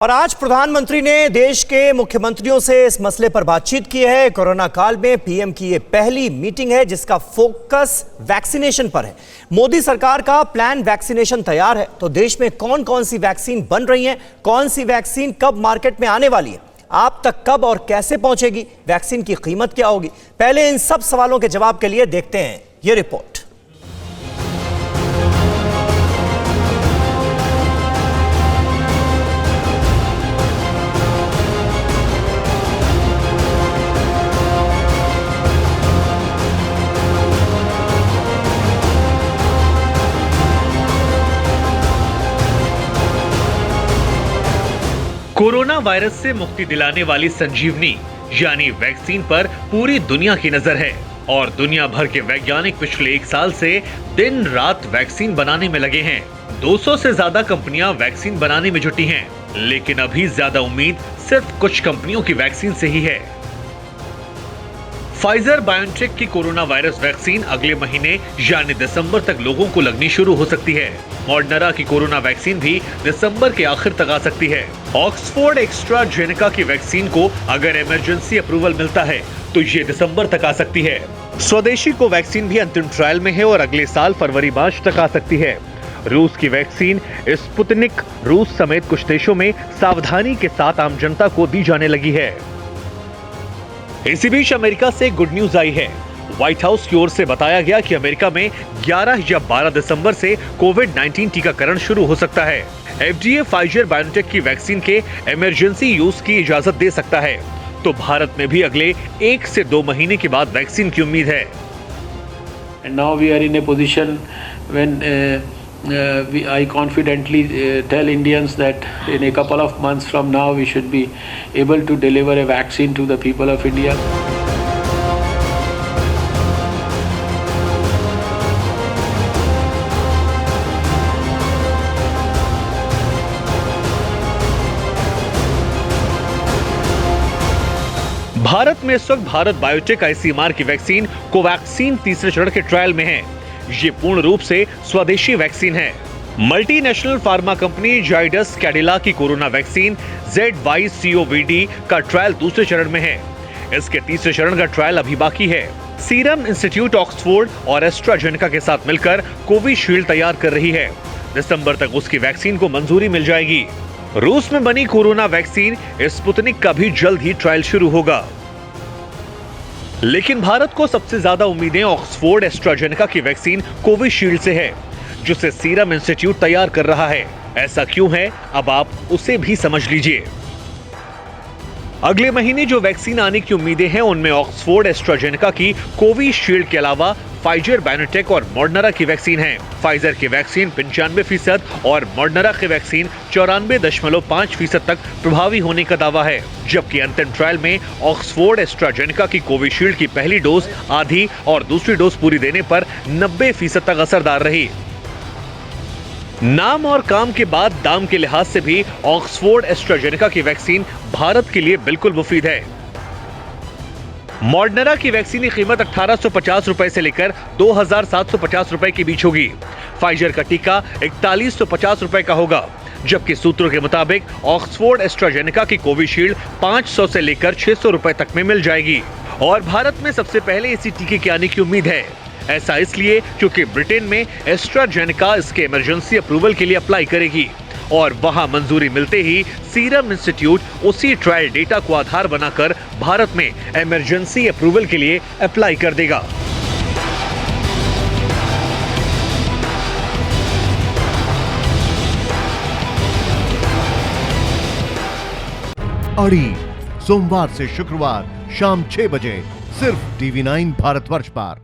और आज प्रधानमंत्री ने देश के मुख्यमंत्रियों से इस मसले पर बातचीत की है। कोरोना काल में पीएम की ये पहली मीटिंग है जिसका फोकस वैक्सीनेशन पर है। मोदी सरकार का प्लान वैक्सीनेशन तैयार है, तो देश में कौन कौन सी वैक्सीन बन रही है, कौन सी वैक्सीन कब मार्केट में आने वाली है, आप तक कब और कैसे पहुंचेगी, वैक्सीन की कीमत क्या होगी। पहले इन सब सवालों के जवाब के लिए देखते हैं ये रिपोर्ट। कोरोना वायरस से मुक्ति दिलाने वाली संजीवनी यानी वैक्सीन पर पूरी दुनिया की नजर है और दुनिया भर के वैज्ञानिक पिछले 1 साल से दिन रात वैक्सीन बनाने में लगे हैं। 200 से ज्यादा कंपनियां वैक्सीन बनाने में जुटी हैं, लेकिन अभी ज्यादा उम्मीद सिर्फ कुछ कंपनियों की वैक्सीन से ही है। फाइजर बायोटेक की कोरोना वायरस वैक्सीन अगले महीने यानी दिसंबर तक लोगों को लगनी शुरू हो सकती है। मॉडर्ना की कोरोना वैक्सीन भी दिसंबर के आखिर तक आ सकती है। ऑक्सफोर्ड एस्ट्राजेनेका की वैक्सीन को अगर इमरजेंसी अप्रूवल मिलता है तो ये दिसंबर तक आ सकती है। स्वदेशी को वैक्सीन भी अंतिम ट्रायल में है और अगले साल फरवरी-मार्च तक आ सकती है। रूस की वैक्सीन स्पुतनिक रूस समेत कुछ देशों में सावधानी के साथ आम जनता को दी जाने लगी है। इसी बीच अमेरिका से गुड न्यूज आई है। व्हाइट हाउस की ओर से बताया गया कि अमेरिका में 11 या 12 दिसंबर से कोविड-19 टीकाकरण शुरू हो सकता है। FDA फाइजर बायोटेक की वैक्सीन के इमरजेंसी यूज की इजाजत दे सकता है, तो भारत में भी अगले 1 से 2 महीने के बाद वैक्सीन की उम्मीद है। And now we are in a position when I confidently tell Indians that in a couple of months from now we should be able to deliver a vaccine to the people of India. Bharat में इस वक्त Bharat biotech ICMR की vaccine Covaxin तीसरे चरण के trial में है। ये पूर्ण रूप से स्वदेशी वैक्सीन है। Multinational pharma company Zydus Cadila की कोरोना वैक्सीन ZYCOV-D का ट्रायल दूसरे चरण में है। इसके तीसरे चरण का ट्रायल अभी बाकी है। सीरम इंस्टीट्यूट ऑक्सफोर्ड और एस्ट्राजेनेका के साथ मिलकर कोविशील्ड तैयार कर रही है। दिसंबर तक उसकी वैक्सीन को मंजूरी मिल जाएगी। रूस में बनी कोरोना वैक्सीन स्पुतनिक का भी जल्द ही ट्रायल शुरू होगा। लेकिन भारत को सबसे ज्यादा उम्मीदें ऑक्सफोर्ड एस्ट्राजेनेका की वैक्सीन कोविशील्ड से है, जिसे सीरम इंस्टीट्यूट तैयार कर रहा है। ऐसा क्यों है, अब आप उसे भी समझ लीजिए। अगले महीने जो वैक्सीन आने की उम्मीदें हैं उनमें ऑक्सफोर्ड एस्ट्राजेनेका की कोविशील्ड के अलावा फाइजर बायोटेक और मॉडर्ना की वैक्सीन है। फाइजर की वैक्सीन 95% और मॉडर्ना की वैक्सीन 94.5% तक प्रभावी होने का दावा है, जबकि अंतिम ट्रायल में ऑक्सफोर्ड एस्ट्राजेनेका की कोविशील्ड की पहली डोज आधी और दूसरी डोज पूरी देने पर 90% तक असरदार रही। नाम और काम के बाद दाम के लिहाज से भी ऑक्सफोर्ड एस्ट्राजेनेका की वैक्सीन भारत के लिए बिल्कुल मुफीद है। मॉडर्ना की वैक्सीन की कीमत 1850 रुपए से लेकर 2750 रुपए के बीच होगी। फाइजर का टीका 4150 रुपए का होगा, जबकि सूत्रों के मुताबिक ऑक्सफोर्ड एस्ट्राजेनेका की कोविशील्ड 500 से लेकर 600 रुपए तक में मिल जाएगी। और भारत में सबसे पहले इसी टीके के आने की उम्मीद है। ऐसा इसलिए क्योंकि ब्रिटेन में एस्ट्राजेनेका इसके इमरजेंसी अप्रूवल के लिए अप्लाई करेगी और वहां मंजूरी मिलते ही सीरम इंस्टीट्यूट उसी ट्रायल डेटा को आधार बनाकर भारत में इमरजेंसी अप्रूवल के लिए अप्लाई कर देगा। अड़ी सोमवार से शुक्रवार शाम 6 बजे सिर्फ TV9 भारतवर्ष पर।